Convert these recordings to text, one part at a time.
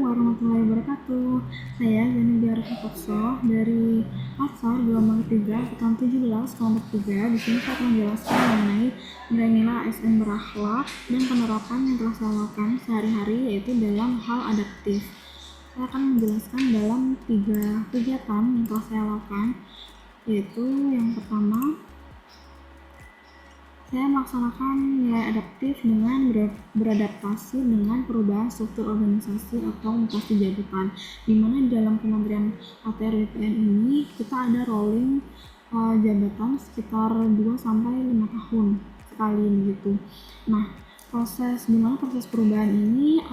warahmatullahi wabarakatuh. Saya Zanibiar Fakso dari Asar gelombang 3 angkatan 17 kelompok 3. Di sini saya akan menjelaskan mengenai nilai-nilai ASN berakhlak dan penerapan yang telah saya lakukan sehari-hari, yaitu dalam hal adaptif. Saya akan menjelaskan dalam 3 kegiatan yang telah saya lakukan, yaitu yang pertama, saya melaksanakan nilai adaptif dengan beradaptasi dengan perubahan struktur organisasi atau mutasi jabatan, di mana di dalam Kementerian ATR BPN ini kita ada rolling jabatan sekitar 2-5 tahun sekali begitu. Nah, proses perubahan ini,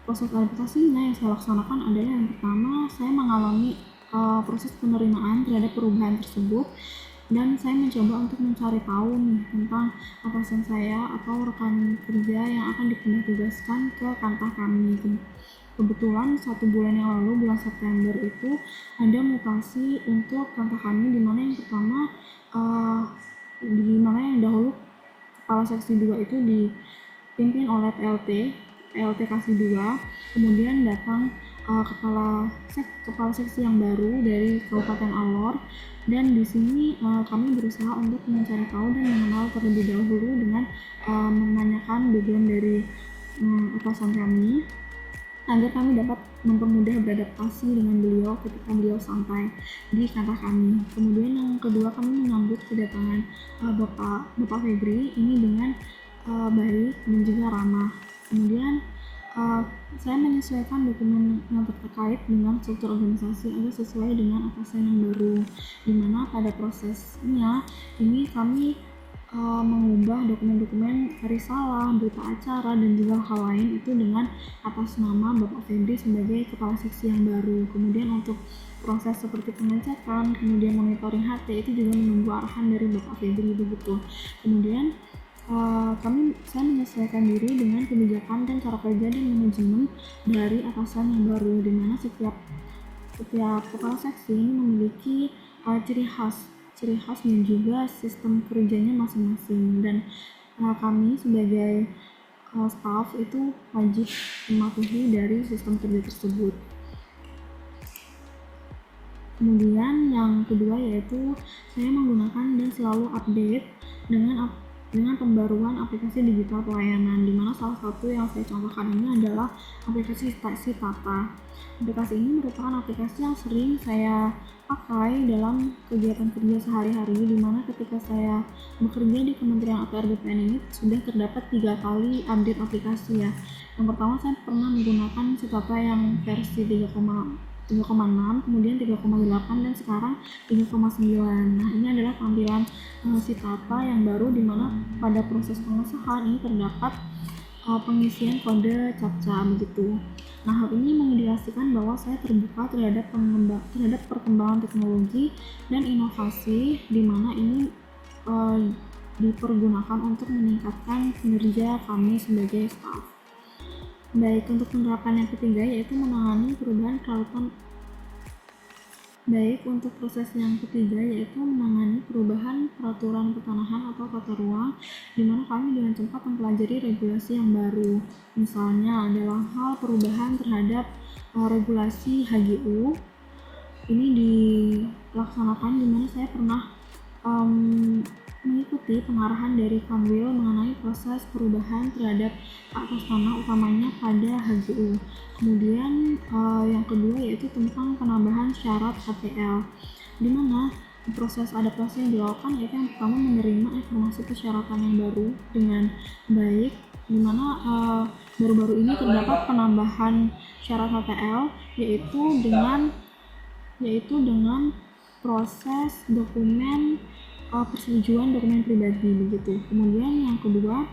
proses adaptasinya yang saya laksanakan adalah yang pertama, saya mengalami proses penerimaan terhadap perubahan tersebut, dan saya mencoba untuk mencari tahu nih tentang atasan saya atau rekan kerja yang akan dipindah tugaskan ke kantor kami. Kebetulan 1 bulan yang lalu, bulan September itu ada mutasi untuk kantor kami, di mana yang pertama yang dahulu kepala seksi 2 itu dipimpin oleh PLT kasih 2, kemudian datang kepala seksi yang baru dari Kabupaten Alor, dan di sini kami berusaha untuk mencari tahu dan mengenal terlebih dahulu dengan menanyakan background dari atasan kami agar kami dapat mempermudah beradaptasi dengan beliau ketika beliau sampai di kantor kami. Kemudian yang kedua, kami menyambut kedatangan Bapak Febri ini dengan baik dan juga ramah. Kemudian saya menyesuaikan dokumen yang terkait dengan struktur organisasi agar sesuai dengan atasan yang baru, di mana pada prosesnya ini kami mengubah dokumen-dokumen risalah, berita acara, dan juga hal lain itu dengan atas nama Bapak Febri sebagai kepala seksi yang baru. Kemudian untuk proses seperti pengecekan, kemudian monitoring HT itu juga menunggu arahan dari Bapak Febri begitu. Kemudian saya menyesuaikan diri dengan kebijakan dan cara kerja dan manajemen dari atasan yang baru, di mana setiap kepala seksi ini memiliki ciri khas dan juga sistem kerjanya masing-masing, dan kami sebagai staff itu wajib mematuhi dari sistem kerja tersebut. Kemudian yang kedua, yaitu saya menggunakan dan selalu update dengan pembaruan aplikasi digital pelayanan, di mana salah satu yang saya contohkan ini adalah aplikasi Tata. Aplikasi ini merupakan aplikasi yang sering saya pakai dalam kegiatan kerja sehari-hari, di mana ketika saya bekerja di Kementerian ATR BPN ini sudah terdapat 3 kali update aplikasi ya. Yang pertama, saya pernah menggunakan Tata yang versi 3,6, kemudian 3,8, dan sekarang 3,9. Nah, ini adalah tampilan Tata yang baru, di mana pada proses pengesahan ini terdapat pengisian kode CAPTCHA begitu. Nah, hal ini mengindikasikan bahwa saya terbuka terhadap perkembangan teknologi dan inovasi, di mana ini dipergunakan untuk meningkatkan kinerja kami sebagai staf. Baik, untuk penerapan yang ketiga, yaitu menangani perubahan kelautan. Untuk proses yang ketiga, yaitu menangani perubahan peraturan pertanahan atau tata ruang, di mana kami dengan cepat mempelajari regulasi yang baru. Misalnya dalam hal perubahan terhadap regulasi HGU, ini dilaksanakan di mana saya pernah mengikuti pengarahan dari Kanwil mengenai proses perubahan terhadap atas tanah utamanya pada HGU. Kemudian yang kedua, yaitu tentang penambahan syarat HTL, di mana proses adaptasi yang dilakukan yaitu yang pertama menerima informasi persyaratan yang baru dengan baik, di mana baru-baru ini terdapat penambahan syarat HTL yaitu dengan proses dokumen persetujuan dokumen pribadi begitu. Kemudian yang kedua,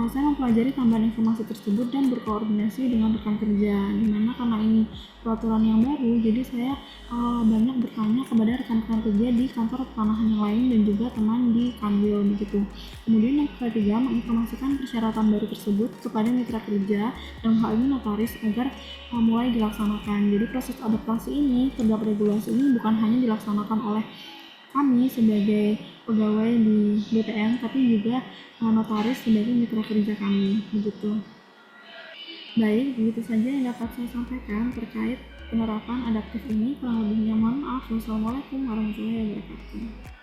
saya mempelajari tambahan informasi tersebut dan berkoordinasi dengan rekan kerja, dimana karena ini peraturan yang baru, jadi saya banyak bertanya kepada rekan-rekan kerja di kantor pertanahan yang lain dan juga teman di Kanwil begitu. Kemudian yang ketiga, menginformasikan persyaratan baru tersebut kepada mitra kerja, dalam hal ini notaris, agar mulai dilaksanakan. Jadi proses adaptasi ini terhadap regulasi ini bukan hanya dilaksanakan oleh kami sebagai pegawai di BPN, tapi juga notaris sebagai mitra kerja kami begitu. Baik, begitu saja yang dapat saya sampaikan terkait penerapan adaptif ini. Kurang lebihnya mohon maaf. Wassalamualaikum warahmatullahi wabarakatuh.